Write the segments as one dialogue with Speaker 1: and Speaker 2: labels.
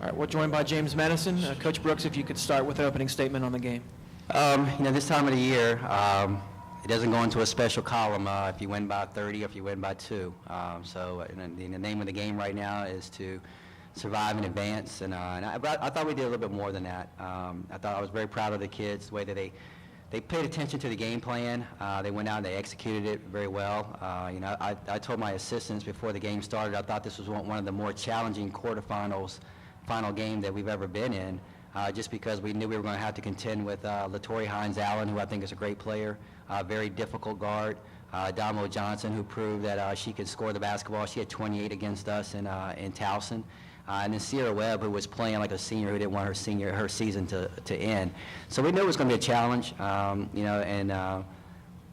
Speaker 1: All right, we're joined by James Madison. Coach Brooks, if you could start with an opening statement on the game.
Speaker 2: This time of the year, it doesn't go into a special column if you win by 30 or if you win by 2. The name of the game right now is to survive and advance, and I thought we did a little bit more than that. I was very proud of the kids, the way that they paid attention to the game plan. They went out and they executed it very well. I told my assistants before the game started, I thought this was one of the more challenging final game that we've ever been in, just because we knew we were going to have to contend with Latori Hines-Allen, who I think is a great player, very difficult guard, Damo Johnson, who proved that she could score the basketball. She had 28 against us in Towson. And then Sierra Webb, who was playing like a senior, who didn't want her season to end. So we knew it was going to be a challenge,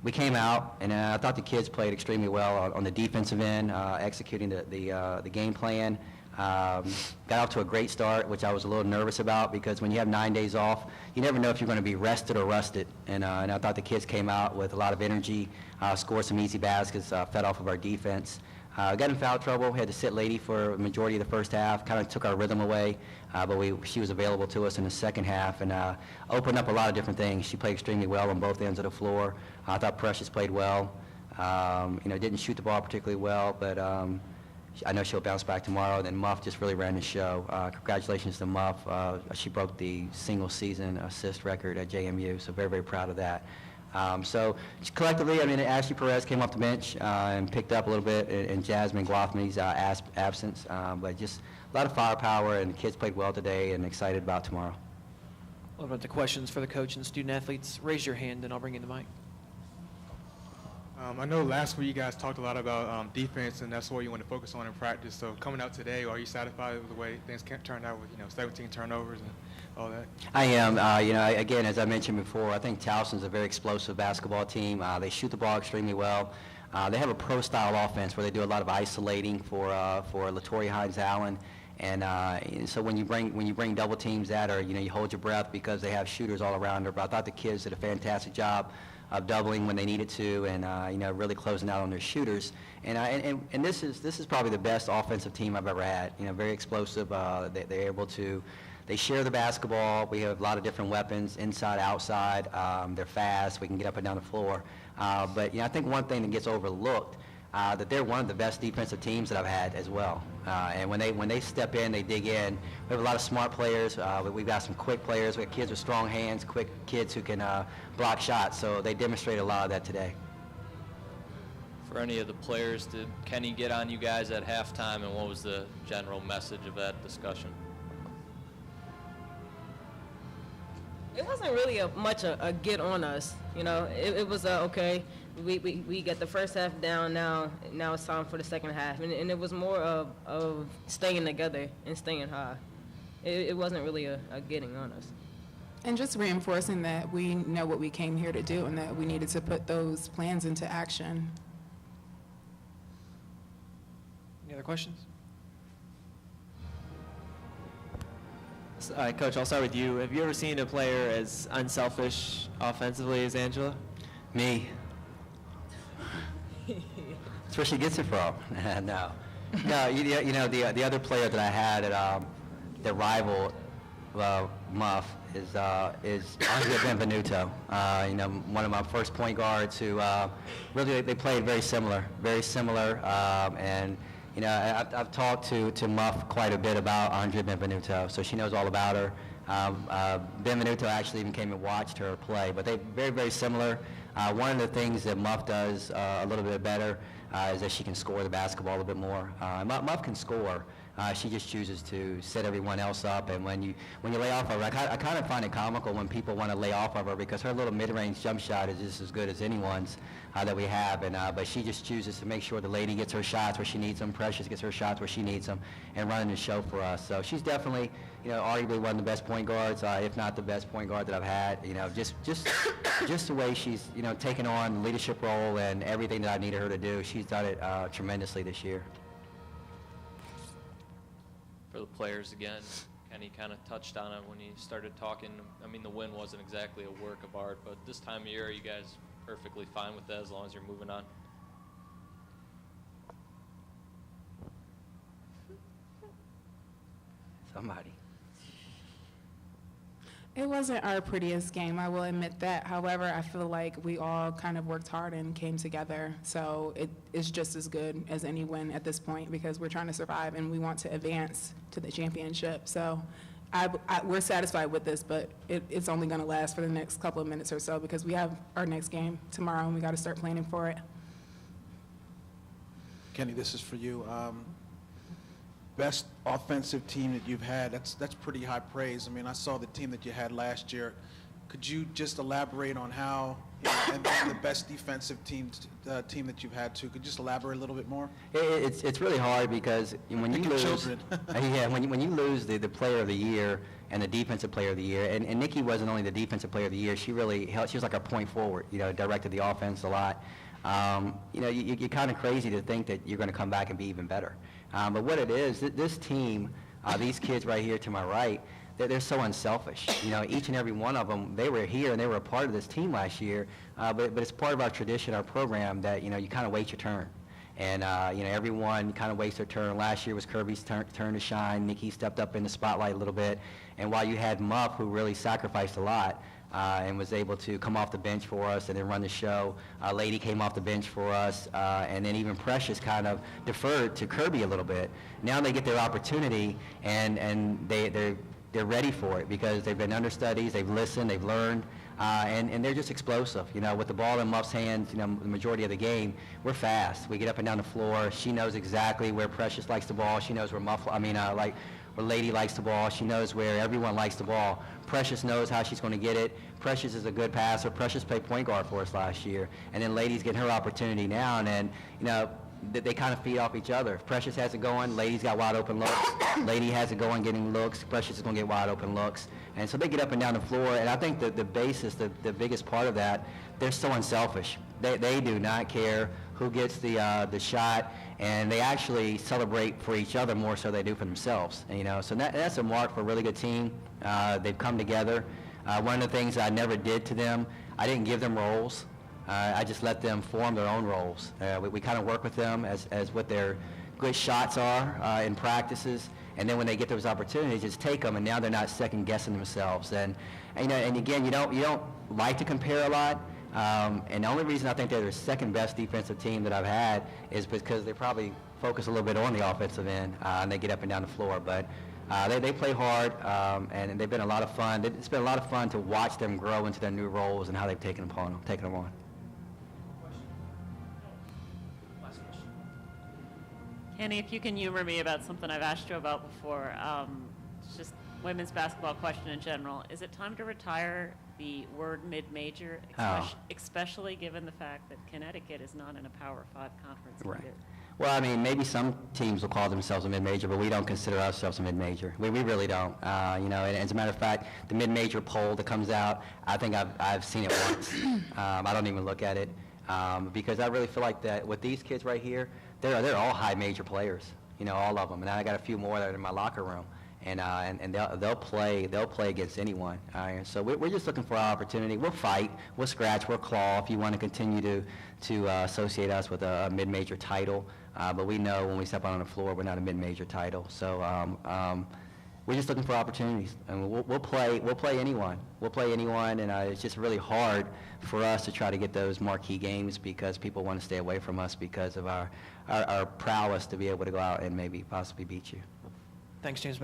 Speaker 2: we came out, and I thought the kids played extremely well on the defensive end, executing the game plan. Got off to a great start, which I was a little nervous about, because when you have 9 days off, you never know if you're going to be rested or rusted. And I thought the kids came out with a lot of energy, scored some easy baskets, fed off of our defense. Got in foul trouble. We had to sit Lady for a majority of the first half. Kind of took our rhythm away, but she was available to us in the second half and opened up a lot of different things. She played extremely well on both ends of the floor. I thought Precious played well. Didn't shoot the ball particularly well, but I know she'll bounce back tomorrow. Then Muff just really ran the show. Congratulations to Muff. She broke the single-season assist record at JMU, so very, very proud of that. So collectively, Ashley Perez came off the bench and picked up a little bit in Jasmine Guathme's absence, but just a lot of firepower, and the kids played well today and excited about tomorrow.
Speaker 1: What about the questions for the coach and student athletes? Raise your hand and I'll bring you the mic.
Speaker 3: I know last week you guys talked a lot about defense, and that's what you want to focus on in practice. So coming out today, are you satisfied with the way things turned out with 17 turnovers and all that?
Speaker 2: I am. Again, as I mentioned before, I think Towson's a very explosive basketball team. They shoot the ball extremely well. They have a pro-style offense where they do a lot of isolating for Latori Hines-Allen. And so when you bring double teams at her, you hold your breath because they have shooters all around her. But I thought the kids did a fantastic job of doubling when they needed to, and really closing out on their shooters. And this is probably the best offensive team I've ever had. Very explosive. They're able to. They share the basketball. We have a lot of different weapons, inside, outside. They're fast. We can get up and down the floor. But I think one thing that gets overlooked, that they're one of the best defensive teams that I've had as well. And when they step in, they dig in. We have a lot of smart players. We've got some quick players. We have kids with strong hands, quick kids who can block shots. So they demonstrated a lot of that today.
Speaker 4: For any of the players, did Kenny get on you guys at halftime, and what was the general message of that discussion?
Speaker 5: It wasn't really much a get on us. It was okay. We get the first half down now it's time for the second half, and it was more of staying together and staying high. It wasn't really a getting on us.
Speaker 6: And just reinforcing that we know what we came here to do and that we needed to put those plans into action.
Speaker 1: Any other questions?
Speaker 7: All right, Coach, I'll start with you. Have you ever seen a player as unselfish offensively as Angela?
Speaker 2: Me. That's where she gets it from. No, the other player that I had that rivaled Muff is Angela Benvenuto. One of my first point guards who really they played very similar, and I've talked to Muff quite a bit about Angela Benvenuto, so she knows all about her. Benvenuto actually even came and watched her play, but they're very, very similar. One of the things that Muff does a little bit better is that she can score the basketball a little bit more. Muff can score. She just chooses to set everyone else up, and when you lay off of her, I kind of find it comical when people want to lay off of her, because her little mid-range jump shot is just as good as anyone's that we have, but she just chooses to make sure the lady gets her shots where she needs them, Precious gets her shots where she needs them, and running the show for us. So she's definitely, arguably one of the best point guards, if not the best point guard that I've had. Just the way she's, taken on the leadership role and everything that I needed her to do. She's done it tremendously this year.
Speaker 4: For the players again, Kenny kind of touched on it when he started talking. The win wasn't exactly a work of art, but this time of year, are you guys perfectly fine with that as long as you're moving on?
Speaker 2: Somebody.
Speaker 6: It wasn't our prettiest game, I will admit that. However, I feel like we all kind of worked hard and came together. So it's just as good as any win at this point because we're trying to survive and we want to advance to the championship. So we're satisfied with this, but it's only going to last for the next couple of minutes or so because we have our next game tomorrow and we got to start planning for it.
Speaker 8: Kenny, this is for you. Best offensive team that you've had, that's pretty high praise. I mean, I saw the team that you had last year. Could you just elaborate on how, and then the best defensive team that you've had too? Could you just elaborate a little bit more?
Speaker 2: It's really hard because when you lose,
Speaker 8: children.
Speaker 2: yeah, when you lose the player of the year and the defensive player of the year, and Nikki wasn't only the defensive player of the year, she really helped. She was like our point forward, directed the offense a lot. You're kind of crazy to think that you're going to come back and be even better. But what it is, this team, these kids right here to my right, they're so unselfish. Each and every one of them, they were here and they were a part of this team last year. But it's part of our tradition, our program, that you kind of wait your turn. And everyone kind of waits their turn. Last year was Kirby's turn to shine. Nikki stepped up in the spotlight a little bit. And while you had Muff, who really sacrificed a lot, and was able to come off the bench for us and then run the show. Lady came off the bench for us, and then even Precious kind of deferred to Kirby a little bit. Now they get their opportunity, and they're ready for it because they've been understudies, they've listened, they've learned, and they're just explosive. With the ball in Muff's hands, the majority of the game, we're fast. We get up and down the floor. She knows exactly where Precious likes the ball. She knows where where Lady likes the ball. She knows where everyone likes the ball. Precious knows how she's going to get it. Precious is a good passer. Precious played point guard for us last year. And then Lady's getting her opportunity now. And then, they kind of feed off each other. If Precious has it going, Lady's got wide open looks. Lady has it going, getting looks. Precious is going to get wide open looks. And so they get up and down the floor. And I think the basis, the biggest part of that, they're so unselfish. They do not care who gets the shot, and they actually celebrate for each other more so they do for themselves. And, so that's a mark for a really good team. They've come together. One of the things I never did to them, I didn't give them roles. I just let them form their own roles. We kind of work with them as what their good shots are in practices, and then when they get those opportunities, just take them, and now they're not second guessing themselves. And again, you don't like to compare a lot. And the only reason I think they're the second best defensive team that I've had is because they probably focus a little bit on the offensive end, and they get up and down the floor. But they play hard, and they've been a lot of fun. It's been a lot of fun to watch them grow into their new roles and how they've taken them on.
Speaker 9: Kenny, if you can humor me about something I've asked you about before, it's just women's basketball question in general. Is it time to retire the word mid-major, especially given the fact that Connecticut is not in a Power 5 conference either?
Speaker 2: Well, maybe some teams will call themselves a mid-major, but we don't consider ourselves a mid-major. We really don't. And as a matter of fact, the mid-major poll that comes out, I think I've seen it once. I don't even look at it because I really feel like that with these kids right here, they're all high major players, all of them. And I got a few more that are in my locker room. And they'll play against anyone. So we're just looking for our opportunity. We'll fight, we'll scratch, we'll claw if you want to continue to associate us with a mid-major title. But we know when we step out on the floor, we're not a mid-major title. So we're just looking for opportunities, and we'll play anyone. We'll play anyone, and it's just really hard for us to try to get those marquee games because people want to stay away from us because of our prowess to be able to go out and maybe possibly beat you.
Speaker 1: Thanks, James.